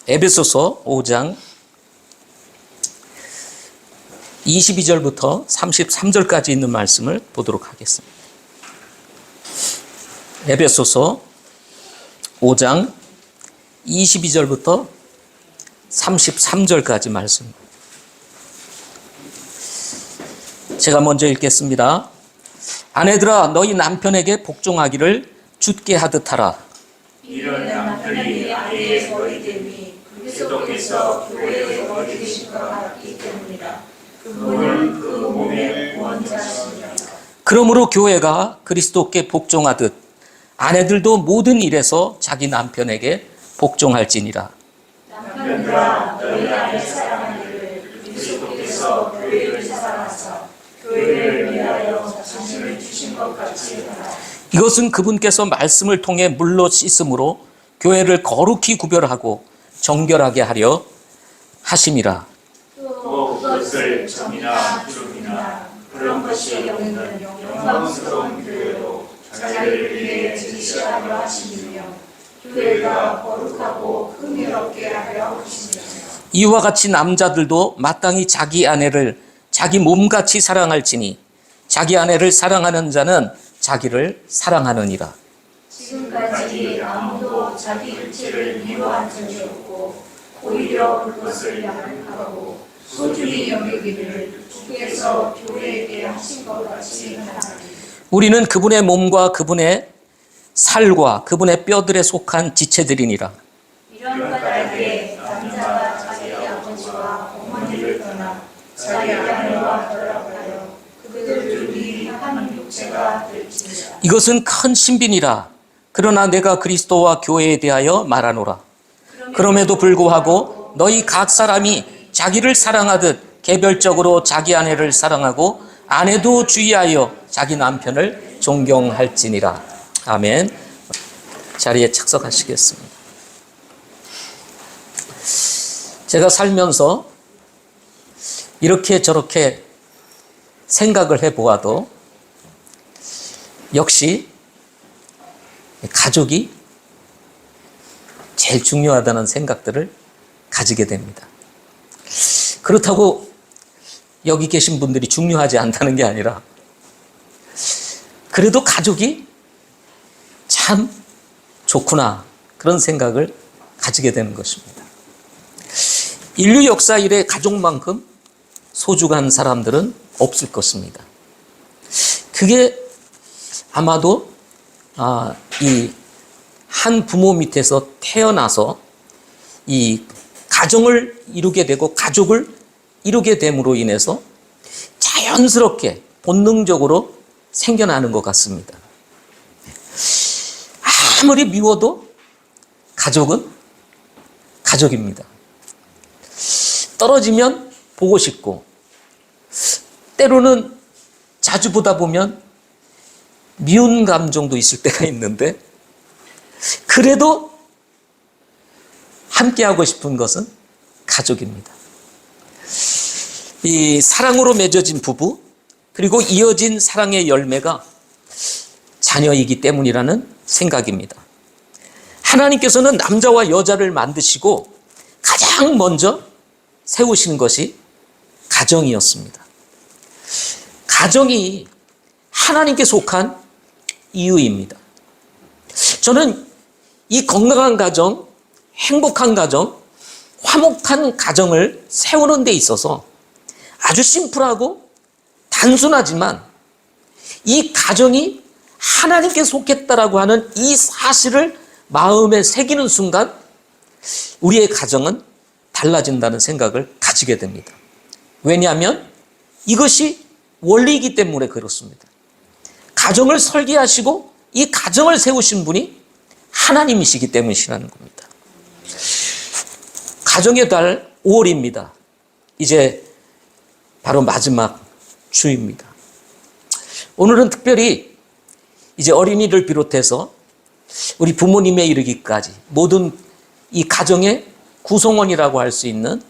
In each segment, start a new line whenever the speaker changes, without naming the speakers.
에베소서 5장 22절부터 33절까지 있는 말씀을 보도록 하겠습니다. 에베소서 5장 22절부터 33절까지 말씀. 제가 먼저 읽겠습니다. 아내들아 너희 남편에게 복종하기를 주께 하듯 하라.
이런 남편이 아내의 머리 됨이 그리스도께서 교회의 머리 되신 것 같기 때문이라. 그분은 그 몸의 구원자시니라.
그러므로 교회가 그리스도께 복종하듯 아내들도 모든 일에서 자기 남편에게 복종할지니라.
남편들아 너희 아내 사랑하기를 그리스도께서 교회를 사랑하사 교회를 위하여 자신을 주신 것 같이 하라.
이것은 그분께서 말씀을 통해 물로 씻음으로 교회를 거룩히 구별하고 정결하게 하려 하심이라.
또 그것을 정이나 기록이나 그런 것이 없는 영광스러운 교회로 자기를 위해 지시하려 하시며 교회가 거룩하고 흥미롭게 하려 하시며
이와 같이 남자들도 마땅히 자기 아내를 자기 몸같이 사랑할지니 자기 아내를 사랑하는 자는 자기를 사랑하느니라.
지금까지 아무도 자기 육체를 미워한 적이 없고 오히려 그것을 양육하고 소중히 여기기를 주께서 교회에게 하신 것 같이 하나니.
우리는 그분의 몸과 그분의 살과 그분의 뼈들에 속한 지체들이니라.
이런 까닭에 남자가 자기 아버지와 어머니를 떠나 자기 아내와 결합하여 그들 둘이 한 육체가 될지니라.
이것은 큰 신비니라. 그러나 내가 그리스도와 교회에 대하여 말하노라. 그럼에도 불구하고 너희 각 사람이 자기를 사랑하듯 개별적으로 자기 아내를 사랑하고 아내도 주의하여 자기 남편을 존경할지니라. 아멘. 자리에 착석하시겠습니다. 제가 살면서 이렇게 저렇게 생각을 해보아도 역시 가족이 제일 중요하다는 생각들을 가지게 됩니다. 그렇다고 여기 계신 분들이 중요하지 않다는 게 아니라 그래도 가족이 참 좋구나 그런 생각을 가지게 되는 것입니다. 인류 역사 이래 가족만큼 소중한 사람들은 없을 것입니다. 그게 아마도 이 한 부모 밑에서 태어나서 이 가정을 이루게 되고 가족을 이루게 됨으로 인해서 자연스럽게 본능적으로 생겨나는 것 같습니다. 아무리 미워도 가족은 가족입니다. 떨어지면 보고 싶고 때로는 자주 보다 보면 미운 감정도 있을 때가 있는데 그래도 함께하고 싶은 것은 가족입니다. 이 사랑으로 맺어진 부부 그리고 이어진 사랑의 열매가 자녀이기 때문이라는 생각입니다. 하나님께서는 남자와 여자를 만드시고 가장 먼저 세우신 것이 가정이었습니다. 가정이 하나님께 속한 이유입니다. 저는 이 건강한 가정, 행복한 가정, 화목한 가정을 세우는 데 있어서 아주 심플하고 단순하지만 이 가정이 하나님께 속했다라고 하는 이 사실을 마음에 새기는 순간 우리의 가정은 달라진다는 생각을 가지게 됩니다. 왜냐하면 이것이 원리이기 때문에 그렇습니다. 가정을 설계하시고 이 가정을 세우신 분이 하나님이시기 때문이시라는 겁니다. 가정의 달 5월입니다. 이제 바로 마지막 주입니다. 오늘은 특별히 이제 어린이를 비롯해서 우리 부모님에 이르기까지 모든 이 가정의 구성원이라고 할 수 있는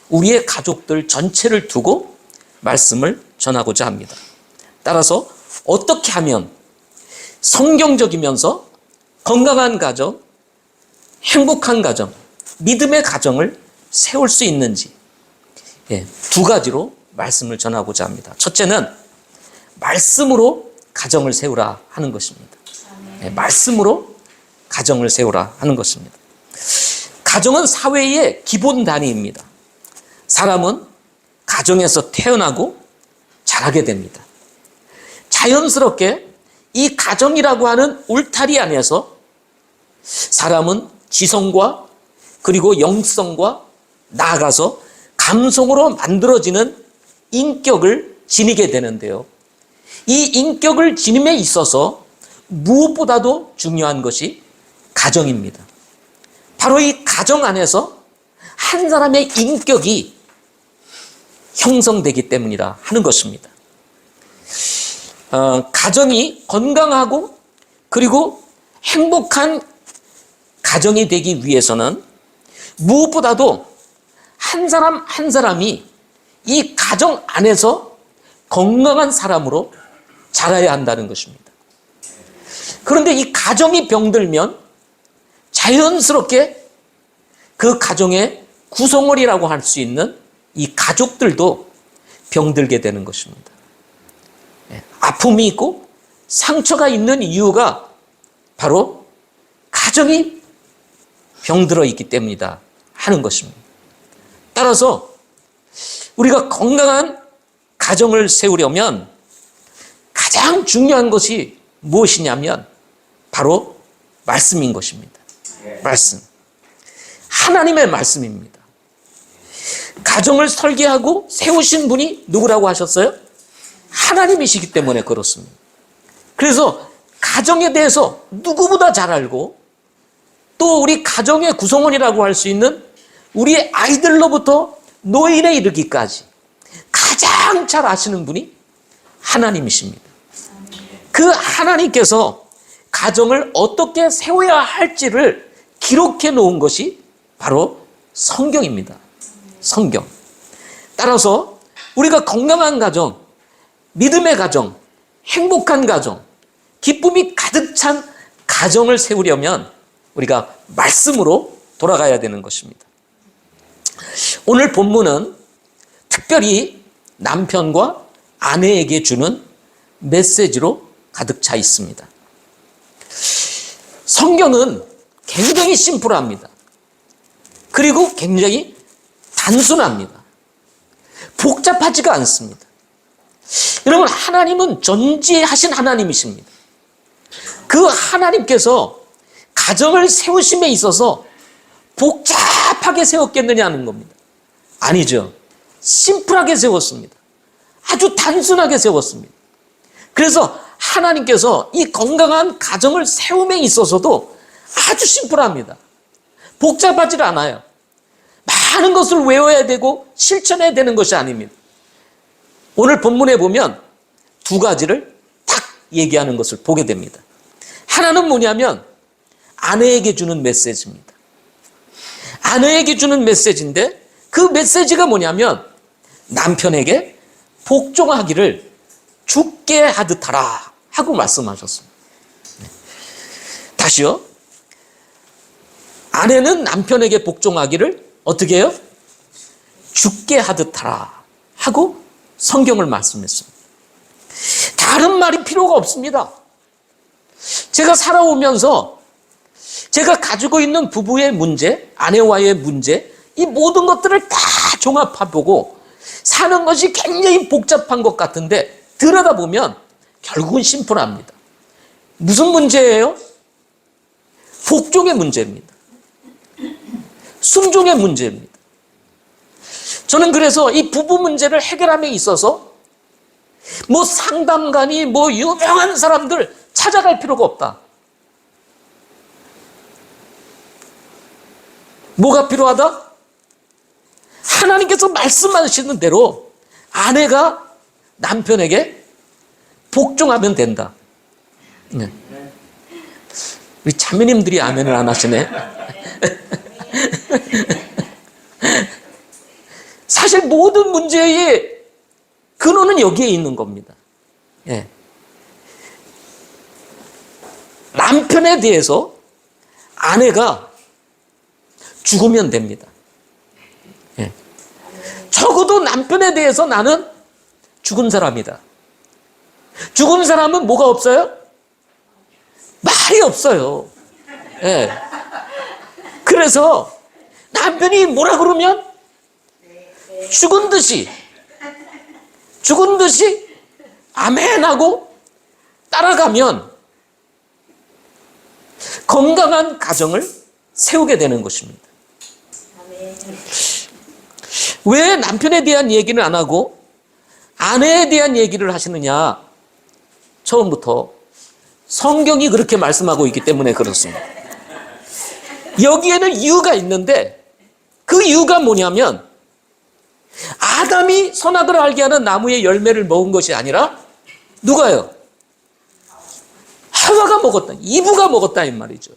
우리의 가족들 전체를 두고 말씀을 전하고자 합니다. 따라서 어떻게 하면 성경적이면서 건강한 가정, 행복한 가정, 믿음의 가정을 세울 수 있는지, 두 가지로 말씀을 전하고자 합니다. 첫째는 말씀으로 가정을 세우라 하는 것입니다. 말씀으로 가정을 세우라 하는 것입니다. 가정은 사회의 기본 단위입니다. 사람은 가정에서 태어나고 자라게 됩니다. 자연스럽게 이 가정이라고 하는 울타리 안에서 사람은 지성과 그리고 영성과 나아가서 감성으로 만들어지는 인격을 지니게 되는데요. 이 인격을 지님에 있어서 무엇보다도 중요한 것이 가정입니다. 바로 이 가정 안에서 한 사람의 인격이 형성되기 때문이라 하는 것입니다. 가정이 건강하고 그리고 행복한 가정이 되기 위해서는 무엇보다도 한 사람 한 사람이 이 가정 안에서 건강한 사람으로 자라야 한다는 것입니다. 그런데 이 가정이 병들면 자연스럽게 그 가정의 구성원이라고 할 수 있는 이 가족들도 병들게 되는 것입니다. 아픔이 있고 상처가 있는 이유가 바로 가정이 병들어 있기 때문이다 하는 것입니다. 따라서 우리가 건강한 가정을 세우려면 가장 중요한 것이 무엇이냐면 바로 말씀인 것입니다. 말씀. 하나님의 말씀입니다. 가정을 설계하고 세우신 분이 누구라고 하셨어요? 하나님이시기 때문에 그렇습니다. 그래서 가정에 대해서 누구보다 잘 알고 또 우리 가정의 구성원이라고 할 수 있는 우리 아이들로부터 노인에 이르기까지 가장 잘 아시는 분이 하나님이십니다. 그 하나님께서 가정을 어떻게 세워야 할지를 기록해 놓은 것이 바로 성경입니다. 성경. 따라서 우리가 건강한 가정, 믿음의 가정, 행복한 가정, 기쁨이 가득 찬 가정을 세우려면 우리가 말씀으로 돌아가야 되는 것입니다. 오늘 본문은 특별히 남편과 아내에게 주는 메시지로 가득 차 있습니다. 성경은 굉장히 심플합니다. 그리고 굉장히 단순합니다. 복잡하지가 않습니다. 여러분, 하나님은 전지하신 하나님이십니다. 그 하나님께서 가정을 세우심에 있어서 복잡하게 세웠겠느냐는 겁니다. 아니죠. 심플하게 세웠습니다. 아주 단순하게 세웠습니다. 그래서 하나님께서 이 건강한 가정을 세움에 있어서도 아주 심플합니다. 복잡하지 않아요. 많은 것을 외워야 되고 실천해야 되는 것이 아닙니다. 오늘 본문에 보면 두 가지를 딱 얘기하는 것을 보게 됩니다. 하나는 뭐냐면 아내에게 주는 메시지입니다. 아내에게 주는 메시지인데 그 메시지가 뭐냐면 남편에게 복종하기를 죽게 하듯 하라 하고 말씀하셨습니다. 다시요. 아내는 남편에게 복종하기를 어떻게 해요? 죽게 하듯 하라 하고 성경을 말씀했습니다. 다른 말이 필요가 없습니다. 제가 살아오면서 제가 가지고 있는 부부의 문제, 아내와의 문제, 이 모든 것들을 다 종합해보고 사는 것이 굉장히 복잡한 것 같은데 들여다보면 결국은 심플합니다. 무슨 문제예요? 복종의 문제입니다. 순종의 문제입니다. 저는 그래서 이 부부 문제를 해결함에 있어서 뭐 상담가니 뭐 유명한 사람들 찾아갈 필요가 없다. 뭐가 필요하다? 하나님께서 말씀하시는 대로 아내가 남편에게 복종하면 된다. 네. 우리 자매님들이 아멘을 안 하시네. 사실 모든 문제의 근원은 여기에 있는 겁니다. 예. 남편에 대해서 아내가 죽으면 됩니다. 예. 적어도 남편에 대해서 나는 죽은 사람이다. 죽은 사람은 뭐가 없어요? 말이 없어요. 예. 그래서 남편이 뭐라 그러면 죽은 듯이 아멘하고 따라가면 건강한 가정을 세우게 되는 것입니다. 왜 남편에 대한 얘기는 안 하고 아내에 대한 얘기를 하시느냐? 처음부터 성경이 그렇게 말씀하고 있기 때문에 그렇습니다. 여기에는 이유가 있는데 그 이유가 뭐냐면 아담이 선악을 알게 하는 나무의 열매를 먹은 것이 아니라 누가요? 하와가 먹었다. 이브가 먹었다 이 말이죠.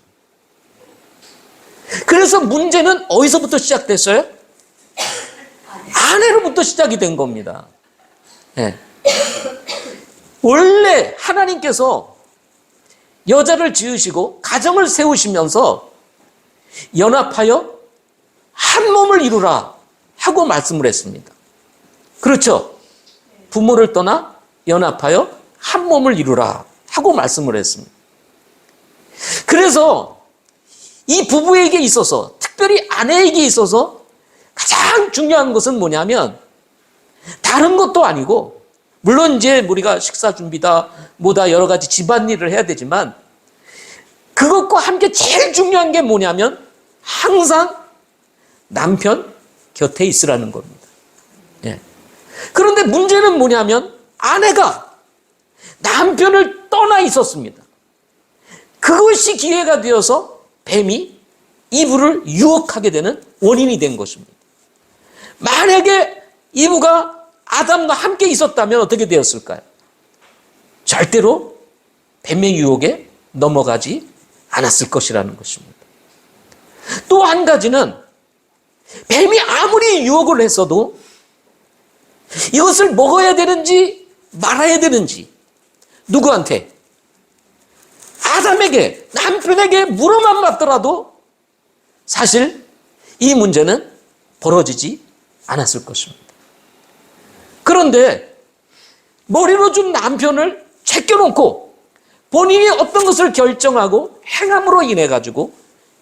그래서 문제는 어디서부터 시작됐어요? 아내로부터 시작이 된 겁니다. 네. 원래 하나님께서 여자를 지으시고 가정을 세우시면서 연합하여 한 몸을 이루라 하고 말씀을 했습니다. 그렇죠? 부모를 떠나 연합하여 한 몸을 이루라 하고 말씀을 했습니다. 그래서 이 부부에게 있어서, 특별히 아내에게 있어서 가장 중요한 것은 뭐냐면 다른 것도 아니고, 물론 이제 우리가 식사 준비다 뭐다 여러 가지 집안일을 해야 되지만 그것과 함께 제일 중요한 게 뭐냐면 항상 남편 곁에 있으라는 겁니다. 예. 그런데 문제는 뭐냐면 아내가 남편을 떠나 있었습니다. 그것이 기회가 되어서 뱀이 이브를 유혹하게 되는 원인이 된 것입니다. 만약에 이브가 아담과 함께 있었다면 어떻게 되었을까요? 절대로 뱀의 유혹에 넘어가지 않았을 것이라는 것입니다. 또 한 가지는 뱀이 아무리 유혹을 했어도 이것을 먹어야 되는지 말아야 되는지 누구한테? 아담에게, 남편에게 물어만 맞더라도 사실 이 문제는 벌어지지 않았을 것입니다. 그런데 머리로 준 남편을 제껴놓고 본인이 어떤 것을 결정하고 행함으로 인해 가지고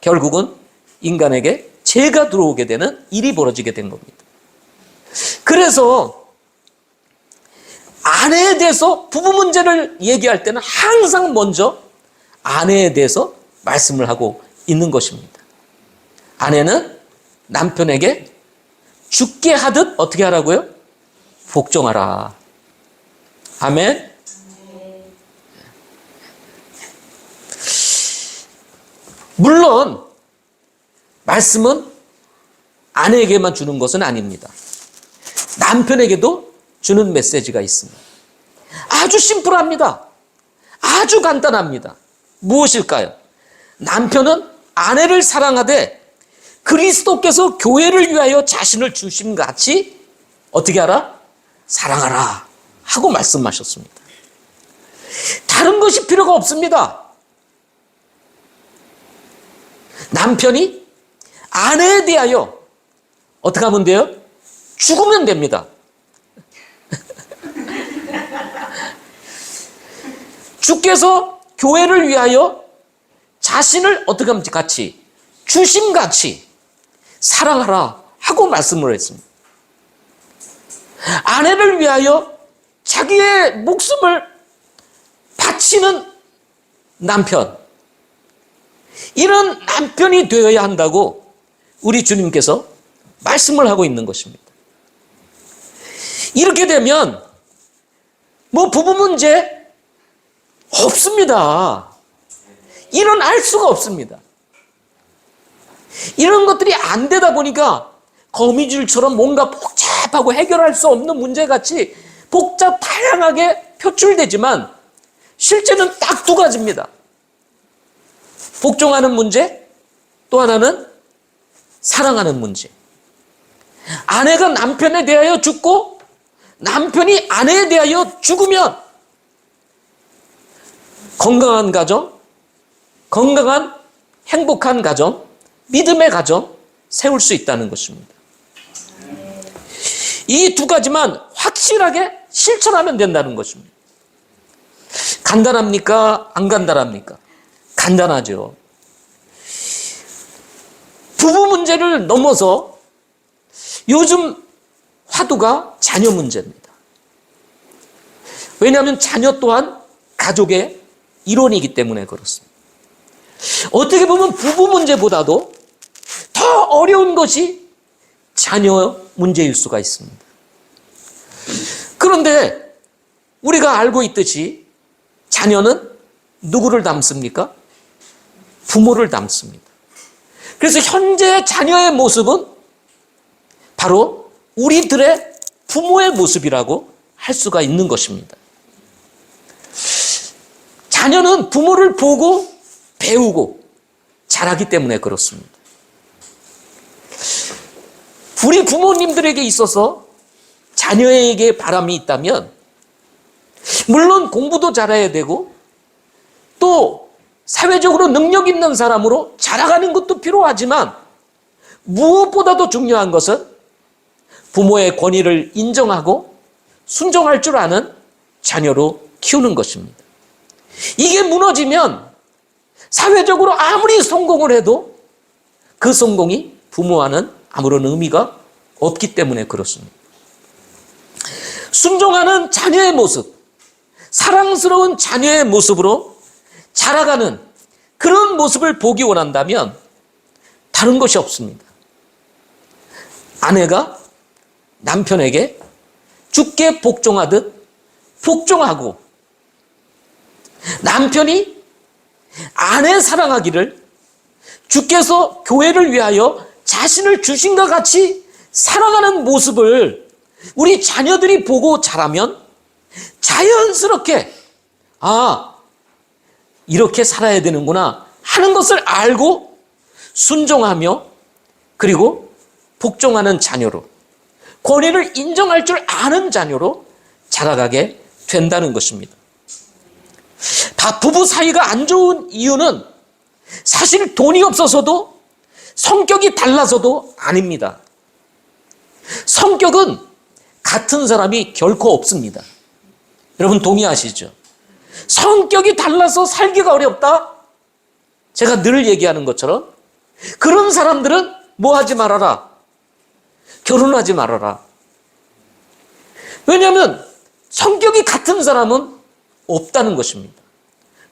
결국은 인간에게 죄가 들어오게 되는 일이 벌어지게 된 겁니다. 그래서 아내에 대해서 부부 문제를 얘기할 때는 항상 먼저 아내에 대해서 말씀을 하고 있는 것입니다. 아내는 남편에게 죽게 하듯 어떻게 하라고요? 복종하라. 아멘. 물론 말씀은 아내에게만 주는 것은 아닙니다. 남편에게도 주는 메시지가 있습니다. 아주 심플합니다. 아주 간단합니다. 무엇일까요? 남편은 아내를 사랑하되 그리스도께서 교회를 위하여 자신을 주심 같이 어떻게 하라? 사랑하라 하고 말씀하셨습니다. 다른 것이 필요가 없습니다. 남편이 아내에 대하여 어떻게 하면 돼요? 죽으면 됩니다. 주께서 교회를 위하여 자신을 어떻게 하면 같이 주심같이 사랑하라 하고 말씀을 했습니다. 아내를 위하여 자기의 목숨을 바치는 남편, 이런 남편이 되어야 한다고 우리 주님께서 말씀을 하고 있는 것입니다. 이렇게 되면 뭐 부부 문제 없습니다. 일어날 수가 없습니다. 이런 것들이 안 되다 보니까 거미줄처럼 뭔가 복잡하고 해결할 수 없는 문제같이 복잡 다양하게 표출되지만 실제는 딱 두 가지입니다. 복종하는 문제, 또 하나는 사랑하는 문제. 아내가 남편에 대하여 죽고 남편이 아내에 대하여 죽으면 건강한 가정, 건강한 행복한 가정, 믿음의 가정, 세울 수 있다는 것입니다. 이 두 가지만 확실하게 실천하면 된다는 것입니다. 간단합니까? 안 간단합니까? 간단하죠. 부부 문제를 넘어서 요즘 화두가 자녀 문제입니다. 왜냐하면 자녀 또한 가족의 일원이기 때문에 그렇습니다. 어떻게 보면 부부 문제보다도 더 어려운 것이 자녀 문제일 수가 있습니다. 그런데 우리가 알고 있듯이 자녀는 누구를 닮습니까? 부모를 닮습니다. 그래서 현재 자녀의 모습은 바로 우리들의 부모의 모습이라고 할 수가 있는 것입니다. 자녀는 부모를 보고 배우고 자라기 때문에 그렇습니다. 우리 부모님들에게 있어서 자녀에게 바람이 있다면 물론 공부도 잘해야 되고 또 사회적으로 능력 있는 사람으로 자라가는 것도 필요하지만 무엇보다도 중요한 것은 부모의 권위를 인정하고 순종할 줄 아는 자녀로 키우는 것입니다. 이게 무너지면 사회적으로 아무리 성공을 해도 그 성공이 부모와는 아무런 의미가 없기 때문에 그렇습니다. 순종하는 자녀의 모습, 사랑스러운 자녀의 모습으로 자라가는 그런 모습을 보기 원한다면 다른 것이 없습니다. 아내가 남편에게 주께 복종하듯 복종하고 남편이 아내 사랑하기를 주께서 교회를 위하여 자신을 주신 것 같이 사랑하는 모습을 우리 자녀들이 보고 자라면 자연스럽게 이렇게 살아야 되는구나 하는 것을 알고 순종하며 그리고 복종하는 자녀로 권위를 인정할 줄 아는 자녀로 자라가게 된다는 것입니다. 부부 사이가 안 좋은 이유는 사실 돈이 없어서도 성격이 달라서도 아닙니다. 성격은 같은 사람이 결코 없습니다. 여러분 동의하시죠? 성격이 달라서 살기가 어렵다? 제가 늘 얘기하는 것처럼 그런 사람들은 뭐 하지 말아라? 결혼하지 말아라. 왜냐하면 성격이 같은 사람은 없다는 것입니다.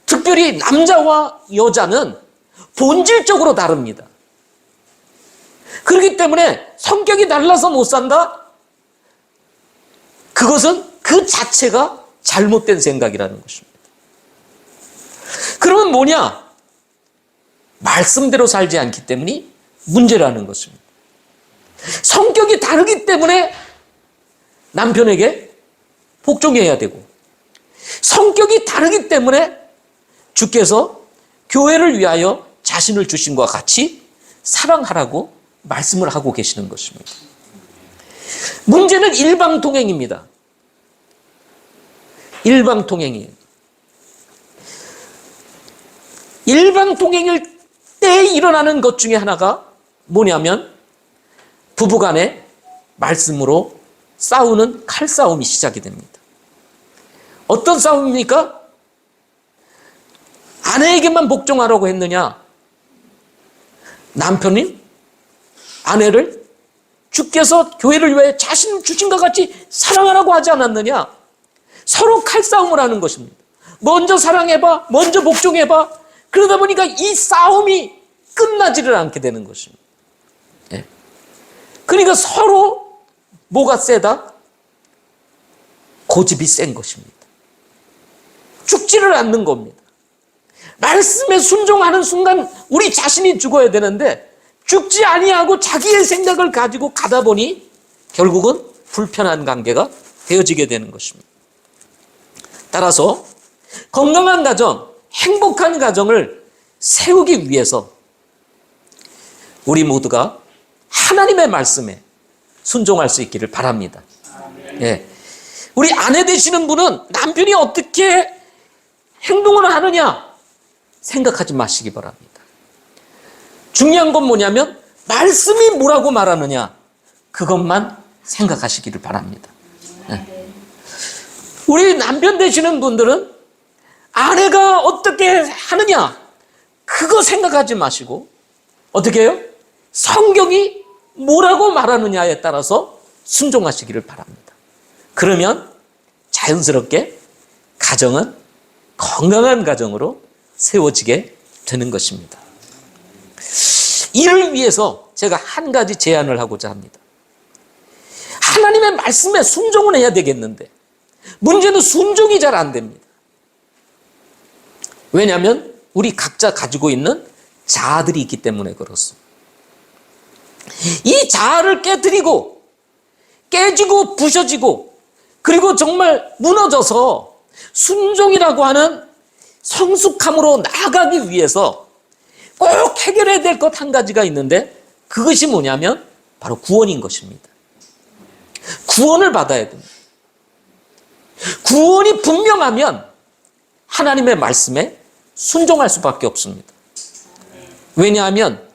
특별히 남자와 여자는 본질적으로 다릅니다. 그렇기 때문에 성격이 달라서 못 산다? 그것은 그 자체가 잘못된 생각이라는 것입니다. 그러면 뭐냐? 말씀대로 살지 않기 때문이 문제라는 것입니다. 성격이 다르기 때문에 남편에게 복종해야 되고 성격이 다르기 때문에 주께서 교회를 위하여 자신을 주신 것과 같이 사랑하라고 말씀을 하고 계시는 것입니다. 문제는 일방통행입니다. 일방통행이에요. 일방통행일 때 일어나는 것 중에 하나가 뭐냐면 부부간에 말씀으로 싸우는 칼싸움이 시작이 됩니다. 어떤 싸움입니까? 아내에게만 복종하라고 했느냐? 남편이 아내를 주께서 교회를 위해 자신을 주신 것 같이 사랑하라고 하지 않았느냐? 서로 칼싸움을 하는 것입니다. 먼저 사랑해봐, 먼저 복종해봐. 그러다 보니까 이 싸움이 끝나지를 않게 되는 것입니다. 예. 그러니까 서로 뭐가 세다? 고집이 센 것입니다. 죽지를 않는 겁니다. 말씀에 순종하는 순간 우리 자신이 죽어야 되는데 죽지 아니하고 자기의 생각을 가지고 가다 보니 결국은 불편한 관계가 되어지게 되는 것입니다. 따라서 건강한 가정, 행복한 가정을 세우기 위해서 우리 모두가 하나님의 말씀에 순종할 수 있기를 바랍니다. 예. 우리 아내 되시는 분은 남편이 어떻게 행동을 하느냐 생각하지 마시기 바랍니다. 중요한 건 뭐냐면 말씀이 뭐라고 말하느냐, 그것만 생각하시기를 바랍니다. 우리 남편 되시는 분들은 아내가 어떻게 하느냐, 그거 생각하지 마시고 어떻게 해요? 성경이 뭐라고 말하느냐에 따라서 순종하시기를 바랍니다. 그러면 자연스럽게 가정은 건강한 가정으로 세워지게 되는 것입니다. 이를 위해서 제가 한 가지 제안을 하고자 합니다. 하나님의 말씀에 순종은 해야 되겠는데 문제는 순종이 잘 안 됩니다. 왜냐하면 우리 각자 가지고 있는 자아들이 있기 때문에 그렇습니다. 이 자아를 깨뜨리고 깨지고 부셔지고 그리고 정말 무너져서 순종이라고 하는 성숙함으로 나아가기 위해서 꼭 해결해야 될 것 한 가지가 있는데 그것이 뭐냐면 바로 구원인 것입니다. 구원을 받아야 됩니다. 구원이 분명하면 하나님의 말씀에 순종할 수밖에 없습니다. 왜냐하면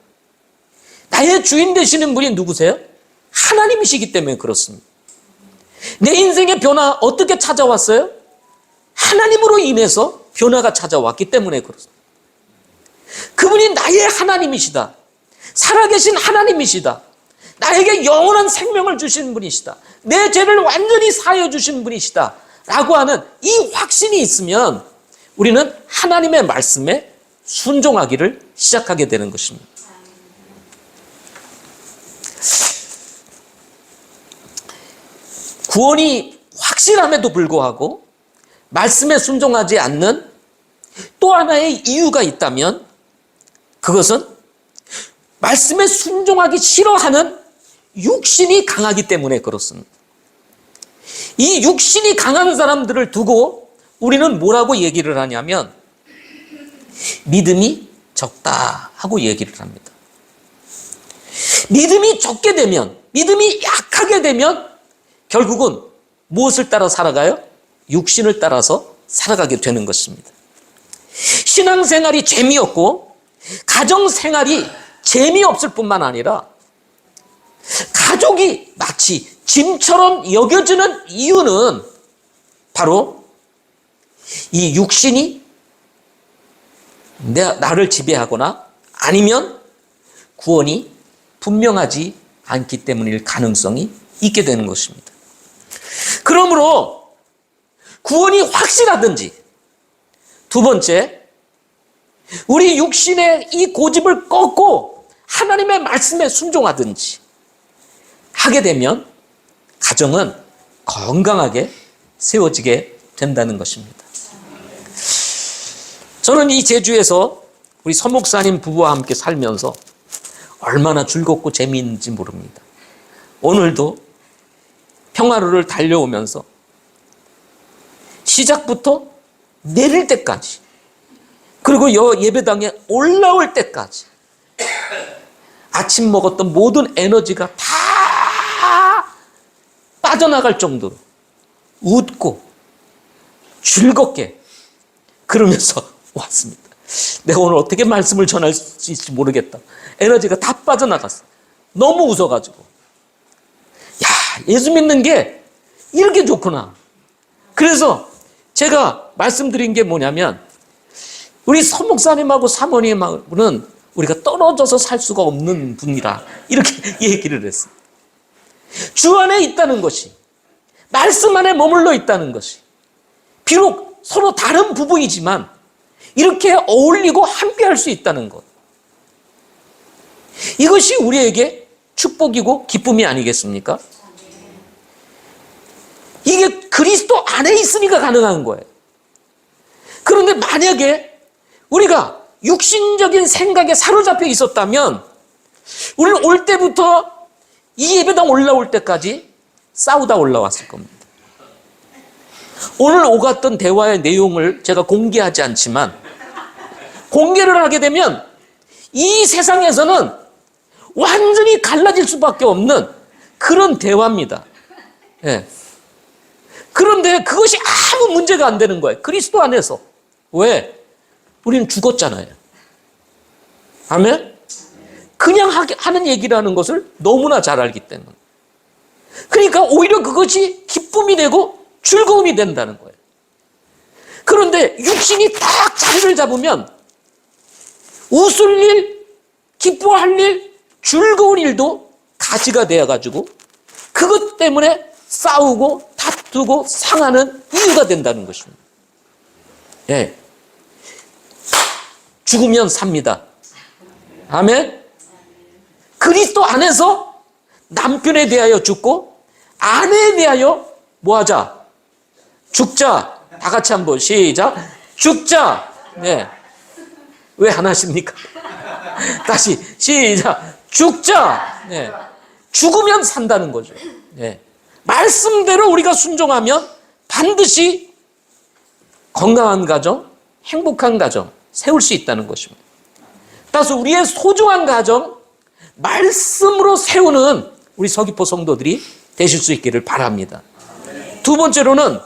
나의 주인 되시는 분이 누구세요? 하나님이시기 때문에 그렇습니다. 내 인생의 변화 어떻게 찾아왔어요? 하나님으로 인해서 변화가 찾아왔기 때문에 그렇습니다. 그분이 나의 하나님이시다. 살아계신 하나님이시다. 나에게 영원한 생명을 주신 분이시다. 내 죄를 완전히 사하여 주신 분이시다. 라고 하는 이 확신이 있으면 우리는 하나님의 말씀에 순종하기를 시작하게 되는 것입니다. 구원이 확실함에도 불구하고 말씀에 순종하지 않는 또 하나의 이유가 있다면 그것은 말씀에 순종하기 싫어하는 육신이 강하기 때문에 그렇습니다. 이 육신이 강한 사람들을 두고 우리는 뭐라고 얘기를 하냐면 믿음이 적다 하고 얘기를 합니다. 믿음이 적게 되면, 믿음이 약하게 되면 결국은 무엇을 따라 살아가요? 육신을 따라서 살아가게 되는 것입니다. 신앙생활이 재미없고 가정생활이 재미없을 뿐만 아니라 가족이 마치 짐처럼 여겨지는 이유는 바로 이 육신이 나를 지배하거나 아니면 구원이 분명하지 않기 때문일 가능성이 있게 되는 것입니다. 그러므로 구원이 확실하든지 두 번째, 우리 육신의 이 고집을 꺾고 하나님의 말씀에 순종하든지 하게 되면 가정은 건강하게 세워지게 된다는 것입니다. 저는 이 제주에서 우리 서 목사님 부부와 함께 살면서 얼마나 즐겁고 재미있는지 모릅니다. 오늘도 평화로를 달려오면서 시작부터 내릴 때까지 그리고 예배당에 올라올 때까지 아침 먹었던 모든 에너지가 다 빠져나갈 정도로 웃고 즐겁게 그러면서 왔습니다. 내가 오늘 어떻게 말씀을 전할 수 있을지 모르겠다. 에너지가 다 빠져나갔어. 너무 웃어가지고. 야, 예수 믿는 게 이렇게 좋구나. 그래서 제가 말씀드린 게 뭐냐면 우리 서 목사님하고 사모님하고는 우리가 떨어져서 살 수가 없는 분이라 이렇게 얘기를 했어요. 주 안에 있다는 것이, 말씀 안에 머물러 있다는 것이, 비록 서로 다른 부부이지만 이렇게 어울리고 함께 할 수 있다는 것, 이것이 우리에게 축복이고 기쁨이 아니겠습니까? 이게 그리스도 안에 있으니까 가능한 거예요. 그런데 만약에 우리가 육신적인 생각에 사로잡혀 있었다면 우리는 올 때부터 이 예배당 올라올 때까지 싸우다 올라왔을 겁니다. 오늘 오갔던 대화의 내용을 제가 공개하지 않지만 공개를 하게 되면 이 세상에서는 완전히 갈라질 수밖에 없는 그런 대화입니다. 예. 그런데 그것이 아무 문제가 안 되는 거예요. 그리스도 안에서. 왜? 우리는 죽었잖아요. 아멘? 그냥 하는 얘기라는 것을 너무나 잘 알기 때문에. 그러니까 오히려 그것이 기쁨이 되고 즐거움이 된다는 거예요. 그런데 육신이 딱 자리를 잡으면 웃을 일, 기뻐할 일, 즐거운 일도 가시가 되어가지고 그것 때문에 싸우고 다투고 상하는 이유가 된다는 것입니다. 예. 죽으면 삽니다. 아멘. 그리스도 안에서 남편에 대하여 죽고 아내에 대하여 뭐하자? 죽자. 다 같이 한번 시작. 죽자. 네. 왜 안 하십니까? 다시 시작. 죽자. 네. 죽으면 산다는 거죠. 네. 말씀대로 우리가 순종하면 반드시 건강한 가정, 행복한 가정 세울 수 있다는 것입니다. 따라서 우리의 소중한 가정 말씀으로 세우는 우리 서귀포 성도들이 되실 수 있기를 바랍니다. 두 번째로는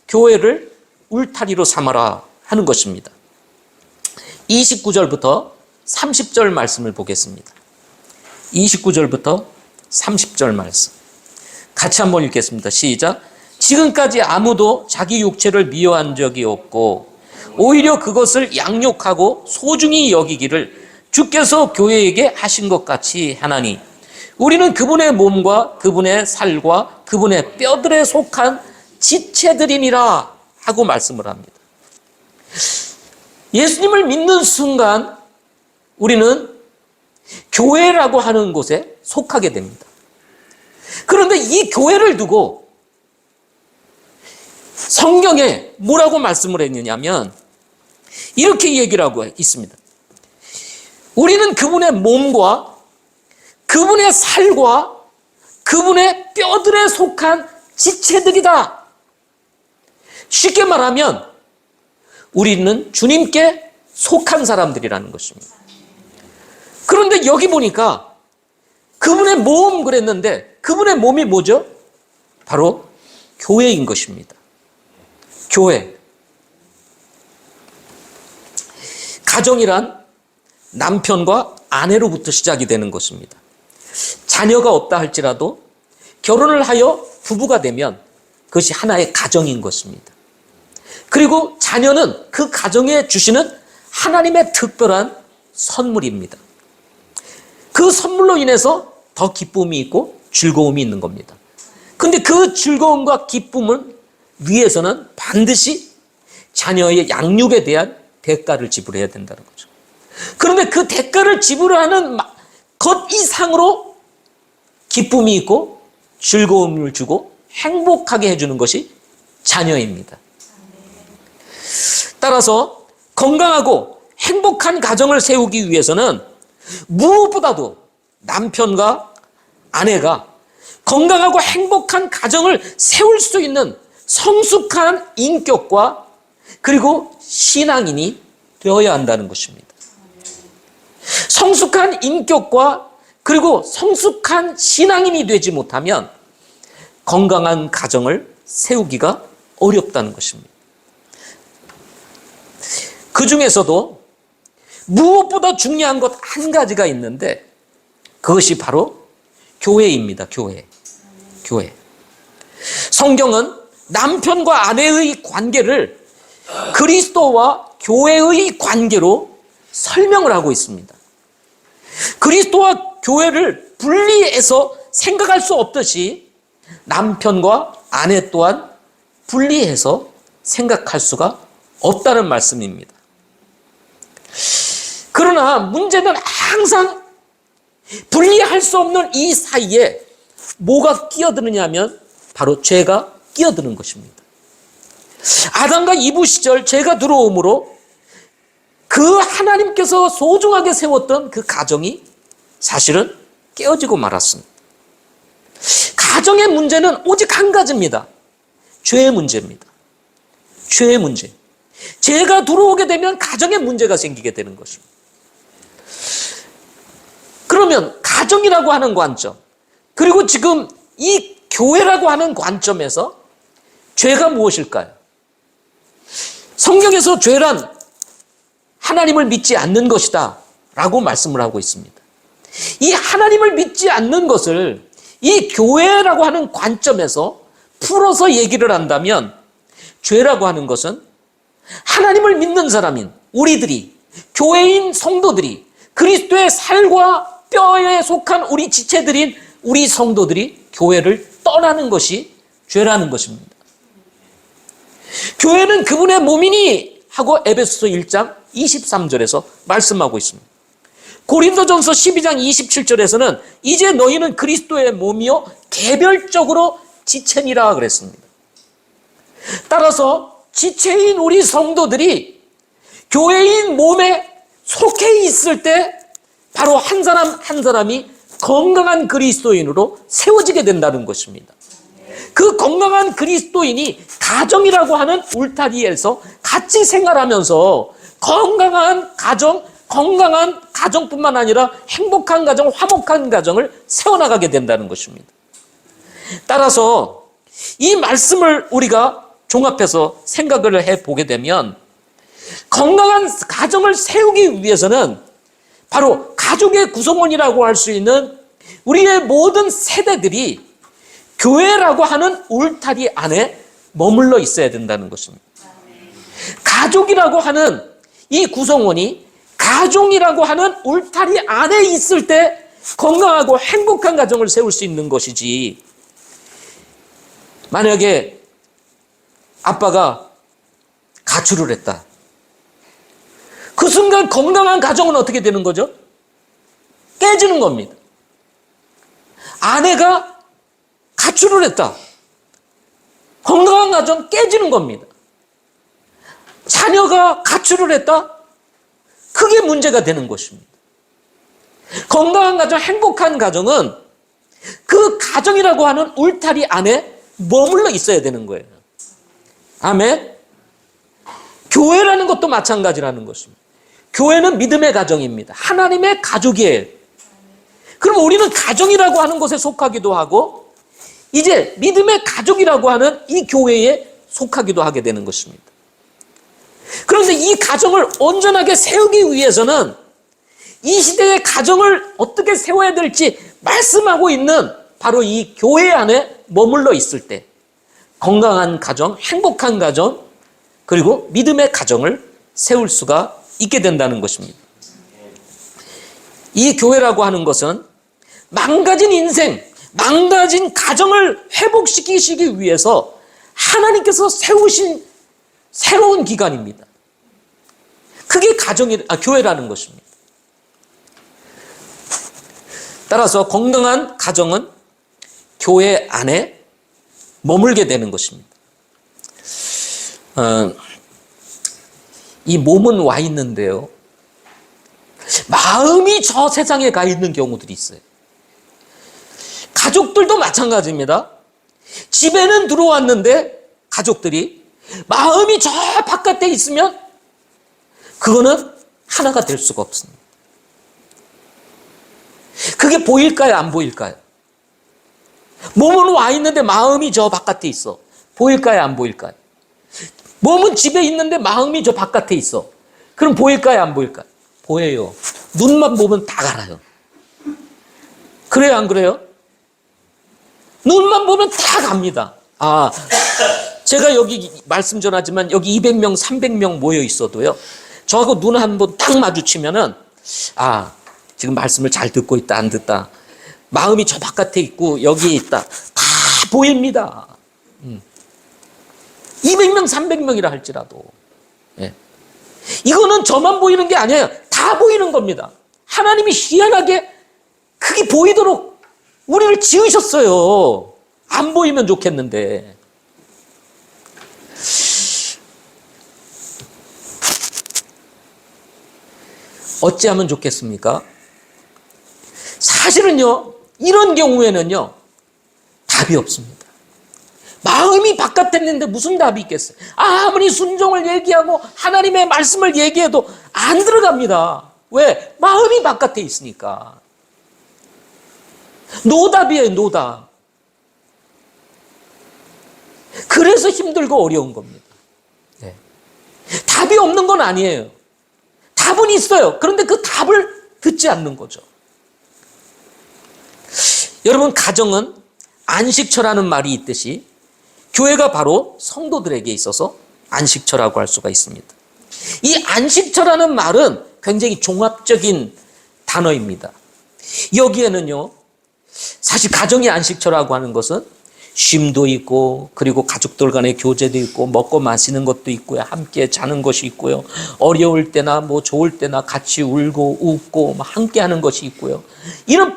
교회를 울타리로 삼아라 하는 것입니다. 29절부터 30절 말씀을 보겠습니다. 29절부터 30절 말씀. 같이 한번 읽겠습니다. 시작. 지금까지 아무도 자기 육체를 미워한 적이 없고 오히려 그것을 양육하고 소중히 여기기를 주께서 교회에게 하신 것 같이 하나니 우리는 그분의 몸과 그분의 살과 그분의 뼈들에 속한 지체들이니라 하고 말씀을 합니다. 예수님을 믿는 순간 우리는 교회라고 하는 곳에 속하게 됩니다. 그런데 이 교회를 두고 성경에 뭐라고 말씀을 했느냐면 이렇게 얘기를 하고 있습니다. 우리는 그분의 몸과 그분의 살과 그분의 뼈들에 속한 지체들이다. 쉽게 말하면 우리는 주님께 속한 사람들이라는 것입니다. 그런데 여기 보니까 그분의 몸 그랬는데 그분의 몸이 뭐죠? 바로 교회인 것입니다. 교회. 가정이란 남편과 아내로부터 시작이 되는 것입니다. 자녀가 없다 할지라도 결혼을 하여 부부가 되면 그것이 하나의 가정인 것입니다. 그리고 자녀는 그 가정에 주시는 하나님의 특별한 선물입니다. 그 선물로 인해서 더 기쁨이 있고 즐거움이 있는 겁니다. 근데 그 즐거움과 기쁨을 위해서는 반드시 자녀의 양육에 대한 대가를 지불해야 된다는 거죠. 그런데 그 대가를 지불하는 것 이상으로 기쁨이 있고 즐거움을 주고 행복하게 해주는 것이 자녀입니다. 따라서 건강하고 행복한 가정을 세우기 위해서는 무엇보다도 남편과 아내가 건강하고 행복한 가정을 세울 수 있는 성숙한 인격과 그리고 신앙인이 되어야 한다는 것입니다. 성숙한 인격과 그리고 성숙한 신앙인이 되지 못하면 건강한 가정을 세우기가 어렵다는 것입니다. 그 중에서도 무엇보다 중요한 것 한 가지가 있는데 그것이 바로 교회입니다. 교회. 성경은 남편과 아내의 관계를 그리스도와 교회의 관계로 설명을 하고 있습니다. 그리스도와 교회를 분리해서 생각할 수 없듯이 남편과 아내 또한 분리해서 생각할 수가 없다는 말씀입니다. 그러나 문제는 항상 분리할 수 없는 이 사이에 뭐가 끼어드느냐 하면 바로 죄가 끼어드는 것입니다. 아담과 이브 시절 죄가 들어오므로 그 하나님께서 소중하게 세웠던 그 가정이 사실은 깨어지고 말았습니다. 가정의 문제는 오직 한 가지입니다. 죄의 문제입니다. 죄의 문제. 죄가 들어오게 되면 가정에 문제가 생기게 되는 것입니다. 그러면 가정이라고 하는 관점, 그리고 지금 이 교회라고 하는 관점에서 죄가 무엇일까요? 성경에서 죄란 하나님을 믿지 않는 것이다 라고 말씀을 하고 있습니다. 이 하나님을 믿지 않는 것을 이 교회라고 하는 관점에서 풀어서 얘기를 한다면, 죄라고 하는 것은 하나님을 믿는 사람인 우리들이, 교회인 성도들이, 그리스도의 살과 뼈에 속한 우리 지체들인 우리 성도들이 교회를 떠나는 것이 죄라는 것입니다. 교회는 그분의 몸이니 하고 에베소서 1장 23절에서 말씀하고 있습니다. 고린도전서 12장 27절에서는 이제 너희는 그리스도의 몸이요 개별적으로 지체니라 그랬습니다. 따라서 지체인 우리 성도들이 교회인 몸에 속해 있을 때 바로 한 사람 한 사람이 건강한 그리스도인으로 세워지게 된다는 것입니다. 그 건강한 그리스도인이 가정이라고 하는 울타리에서 같이 생활하면서 건강한 가정뿐만 아니라 행복한 가정, 화목한 가정을 세워나가게 된다는 것입니다. 따라서 이 말씀을 우리가 종합해서 생각을 해보게 되면, 건강한 가정을 세우기 위해서는 바로 가족의 구성원이라고 할 수 있는 우리의 모든 세대들이 교회라고 하는 울타리 안에 머물러 있어야 된다는 것입니다. 가족이라고 하는 이 구성원이 가정이라고 하는 울타리 안에 있을 때 건강하고 행복한 가정을 세울 수 있는 것이지, 만약에 아빠가 가출을 했다. 그 순간 건강한 가정은 어떻게 되는 거죠? 깨지는 겁니다. 아내가 가출을 했다. 건강한 가정 깨지는 겁니다. 자녀가 가출을 했다. 그게 문제가 되는 것입니다. 건강한 가정, 행복한 가정은 그 가정이라고 하는 울타리 안에 머물러 있어야 되는 거예요. 아멘. 교회라는 것도 마찬가지라는 것입니다. 교회는 믿음의 가정입니다. 하나님의 가족이에요. 그럼 우리는 가정이라고 하는 곳에 속하기도 하고, 이제 믿음의 가족이라고 하는 이 교회에 속하기도 하게 되는 것입니다. 그런데 이 가정을 온전하게 세우기 위해서는 이 시대의 가정을 어떻게 세워야 될지 말씀하고 있는 바로 이 교회 안에 머물러 있을 때 건강한 가정, 행복한 가정, 그리고 믿음의 가정을 세울 수가 있게 된다는 것입니다. 이 교회라고 하는 것은 망가진 인생, 망가진 가정을 회복시키시기 위해서 하나님께서 세우신 새로운 기관입니다. 그게 교회라는 것입니다. 따라서 건강한 가정은 교회 안에 머물게 되는 것입니다. 이 몸은 와 있는데요, 마음이 저 세상에 가 있는 경우들이 있어요. 가족들도 마찬가지입니다. 집에는 들어왔는데 가족들이 마음이 저 바깥에 있으면 그거는 하나가 될 수가 없습니다. 그게 보일까요? 안 보일까요? 몸은 와 있는데 마음이 저 바깥에 있어. 보일까요? 안 보일까요? 몸은 집에 있는데 마음이 저 바깥에 있어. 그럼 보일까요? 안 보일까요? 보여요. 눈만 보면 다 알아요. 그래요? 안 그래요? 눈만 보면 다 갑니다. 제가 여기 말씀 전하지만 여기 200명, 300명 모여 있어도요, 저하고 눈 한 번 딱 마주치면은, 지금 말씀을 잘 듣고 있다, 안 듣다. 마음이 저 바깥에 있고 여기에 있다. 다 보입니다. 200명, 300명이라 할지라도. 예. 이거는 저만 보이는 게 아니에요. 다 보이는 겁니다. 하나님이 희한하게 그게 보이도록 우리를 지으셨어요. 안 보이면 좋겠는데. 어찌하면 좋겠습니까? 사실은요, 이런 경우에는요, 답이 없습니다. 마음이 바깥에 있는데 무슨 답이 있겠어요? 아무리 순종을 얘기하고 하나님의 말씀을 얘기해도 안 들어갑니다. 왜? 마음이 바깥에 있으니까. 노답이에요, 노답. 그래서 힘들고 어려운 겁니다. 네. 답이 없는 건 아니에요. 답은 있어요. 그런데 그 답을 듣지 않는 거죠. 여러분, 가정은 안식처라는 말이 있듯이 교회가 바로 성도들에게 있어서 안식처라고 할 수가 있습니다. 이 안식처라는 말은 굉장히 종합적인 단어입니다. 여기에는요, 사실 가정이 안식처라고 하는 것은 쉼도 있고, 그리고 가족들 간의 교제도 있고, 먹고 마시는 것도 있고요, 함께 자는 것이 있고요, 어려울 때나 뭐 좋을 때나 같이 울고 웃고 함께 하는 것이 있고요, 이런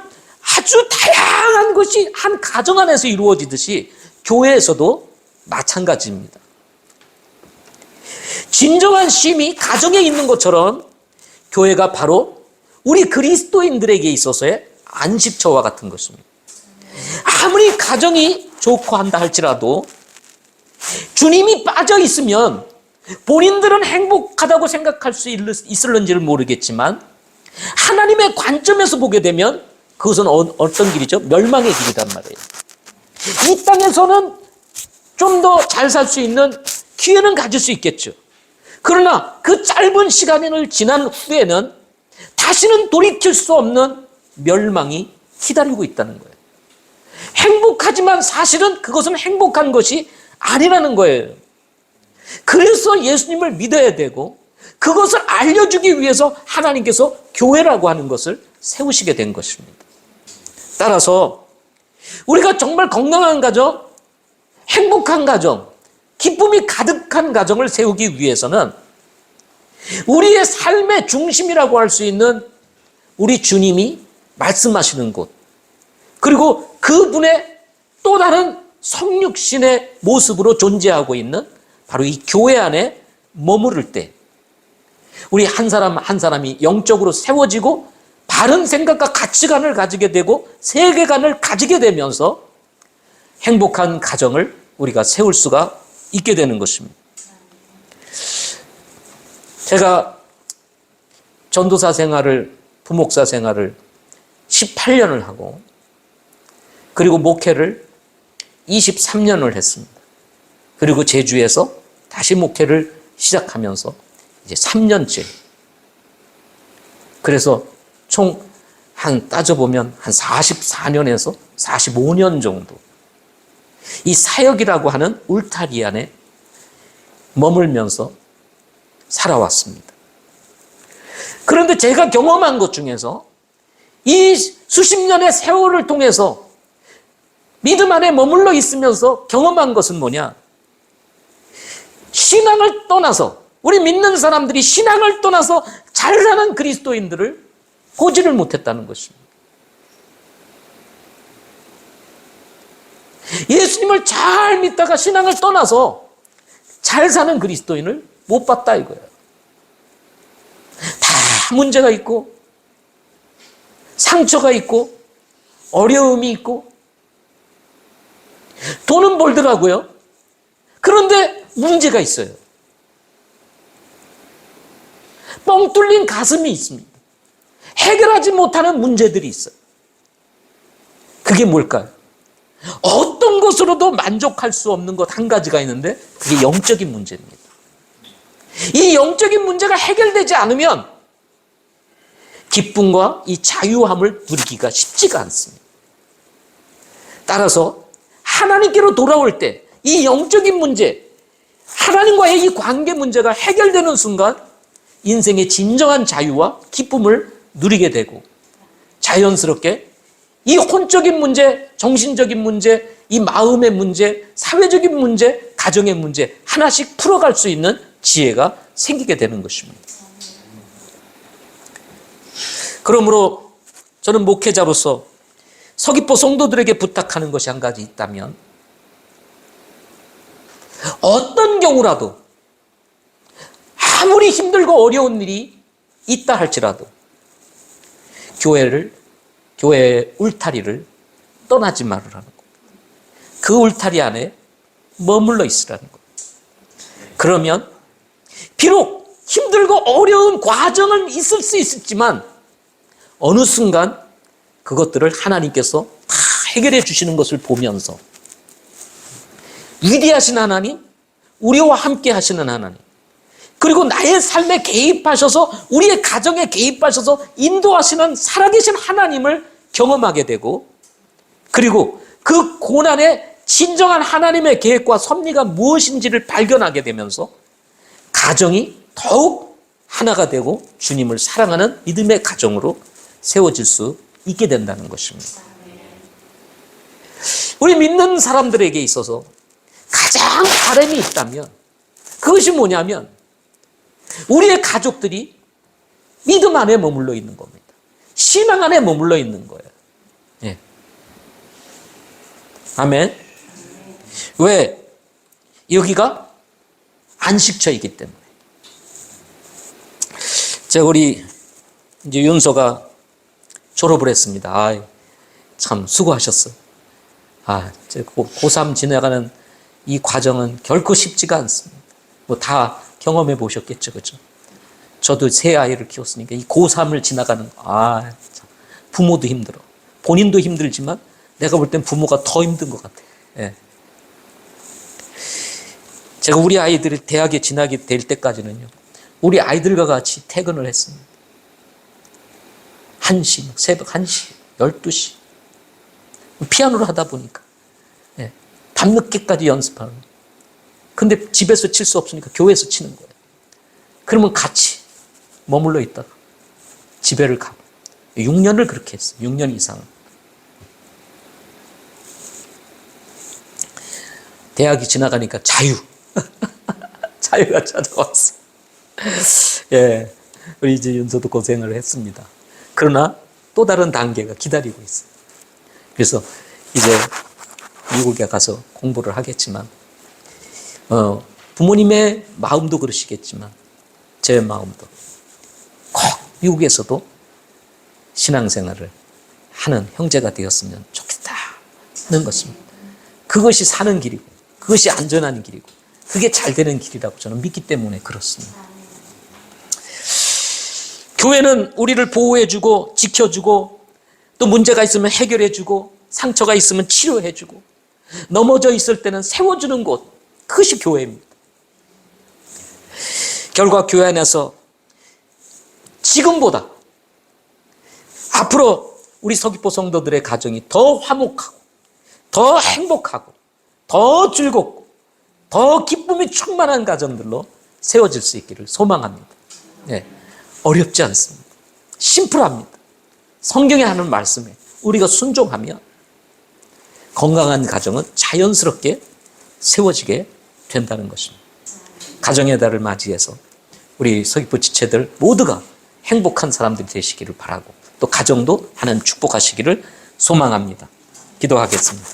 아주 다양한 것이 한 가정 안에서 이루어지듯이 교회에서도 마찬가지입니다. 진정한 쉼이 가정에 있는 것처럼 교회가 바로 우리 그리스도인들에게 있어서의 안식처와 같은 것입니다. 아무리 가정이 좋고 한다 할지라도 주님이 빠져 있으면 본인들은 행복하다고 생각할 수 있을는지를 모르겠지만 하나님의 관점에서 보게 되면 그것은 어떤 길이죠? 멸망의 길이란 말이에요. 이 땅에서는 좀 더 잘 살 수 있는 기회는 가질 수 있겠죠. 그러나 그 짧은 시간을 지난 후에는 다시는 돌이킬 수 없는 멸망이 기다리고 있다는 거예요. 행복하지만 사실은 그것은 행복한 것이 아니라는 거예요. 그래서 예수님을 믿어야 되고 그것을 알려주기 위해서 하나님께서 교회라고 하는 것을 세우시게 된 것입니다. 따라서 우리가 정말 건강한 가정, 행복한 가정, 기쁨이 가득한 가정을 세우기 위해서는 우리의 삶의 중심이라고 할 수 있는 우리 주님이 말씀하시는 곳, 그리고 그분의 또 다른 성육신의 모습으로 존재하고 있는 바로 이 교회 안에 머무를 때 우리 한 사람 한 사람이 영적으로 세워지고 바른 생각과 가치관을 가지게 되고 세계관을 가지게 되면서 행복한 가정을 우리가 세울 수가 있게 되는 것입니다. 제가 전도사 생활을, 부목사 생활을 18년을 하고 그리고 목회를 23년을 했습니다. 그리고 제주에서 다시 목회를 시작하면서 이제 3년째. 그래서 총 따져보면 한 44년에서 45년 정도 이 사역이라고 하는 울타리 안에 머물면서 살아왔습니다. 그런데 제가 경험한 것 중에서 이 수십 년의 세월을 통해서 믿음 안에 머물러 있으면서 경험한 것은 뭐냐? 신앙을 떠나서, 우리 믿는 사람들이 신앙을 떠나서 잘 사는 그리스도인들을 보지를 못했다는 것입니다. 예수님을 잘 믿다가 신앙을 떠나서 잘 사는 그리스도인을 못 봤다 이거예요. 다 문제가 있고 상처가 있고 어려움이 있고 돈은 벌더라고요. 그런데 문제가 있어요. 뻥 뚫린 가슴이 있습니다. 해결하지 못하는 문제들이 있어요. 그게 뭘까요? 어떤 것으로도 만족할 수 없는 것 한 가지가 있는데 그게 영적인 문제입니다. 이 영적인 문제가 해결되지 않으면 기쁨과 이 자유함을 누리기가 쉽지가 않습니다. 따라서 하나님께로 돌아올 때 이 영적인 문제, 하나님과의 이 관계 문제가 해결되는 순간 인생의 진정한 자유와 기쁨을 누리게 되고 자연스럽게 이 혼적인 문제, 정신적인 문제, 이 마음의 문제, 사회적인 문제, 가정의 문제 하나씩 풀어갈 수 있는 지혜가 생기게 되는 것입니다. 그러므로 저는 목회자로서 서귀포 성도들에게 부탁하는 것이 한 가지 있다면 어떤 경우라도 아무리 힘들고 어려운 일이 있다 할지라도 교회의 울타리를 떠나지 말으라는 겁니다. 그 울타리 안에 머물러 있으라는 겁니다. 그러면 비록 힘들고 어려운 과정은 있을 수 있었지만 어느 순간 그것들을 하나님께서 다 해결해 주시는 것을 보면서 위대하신 하나님, 우리와 함께 하시는 하나님, 그리고 나의 삶에 개입하셔서 우리의 가정에 개입하셔서 인도하시는 살아계신 하나님을 경험하게 되고 그리고 그 고난의 진정한 하나님의 계획과 섭리가 무엇인지를 발견하게 되면서 가정이 더욱 하나가 되고 주님을 사랑하는 믿음의 가정으로 세워질 수 있게 된다는 것입니다. 우리 믿는 사람들에게 있어서 가장 바람이 있다면 그것이 뭐냐면 우리의 가족들이 믿음 안에 머물러 있는 겁니다. 신앙 안에 머물러 있는 거예요. 예. 아멘. 왜? 여기가 안식처이기 때문에. 제가 우리 이제 윤서가 졸업을 했습니다. 아, 참 수고하셨어. 고3 지나가는 이 과정은 결코 쉽지가 않습니다. 뭐 다 경험해 보셨겠죠, 그죠? 저도 세 아이를 키웠으니까 이 고3을 지나가는 참, 부모도 힘들어. 본인도 힘들지만 내가 볼 땐 부모가 더 힘든 것 같아. 예. 제가 우리 아이들을 대학에 진학이 될 때까지는요, 우리 아이들과 같이 퇴근을 했습니다. 1시, 새벽 1시, 12시. 피아노를 하다 보니까. 예. 밤늦게까지 연습하는. 근데 집에서 칠 수 없으니까 교회에서 치는 거예요. 그러면 같이 머물러 있다가 집에를 가고. 6년을 그렇게 했어요. 6년 이상은. 대학이 지나가니까 자유. 자유가 찾아왔어. 예. 우리 이제 윤서도 고생을 했습니다. 그러나 또 다른 단계가 기다리고 있어요. 그래서 이제 미국에 가서 공부를 하겠지만, 부모님의 마음도 그러시겠지만, 제 마음도 꼭 미국에서도 신앙생활을 하는 형제가 되었으면 좋겠다는 것입니다. 그것이 사는 길이고, 그것이 안전한 길이고, 그게 잘 되는 길이라고 저는 믿기 때문에 그렇습니다. 교회는 우리를 보호해주고, 지켜주고, 또 문제가 있으면 해결해주고, 상처가 있으면 치료해주고, 넘어져 있을 때는 세워주는 곳, 그것이 교회입니다. 결과 교회 안에서 지금보다 앞으로 우리 서귀포 성도들의 가정이 더 화목하고, 더 행복하고, 더 즐겁고, 더 기쁨이 충만한 가정들로 세워질 수 있기를 소망합니다. 네, 어렵지 않습니다. 심플합니다. 성경에 하는 말씀에 우리가 순종하면 건강한 가정은 자연스럽게 세워지게 된다는 것입니다. 가정의 달을 맞이해서 우리 서귀포 지체들 모두가 행복한 사람들이 되시기를 바라고, 또 가정도 하나님 축복하시기를 소망합니다. 기도하겠습니다.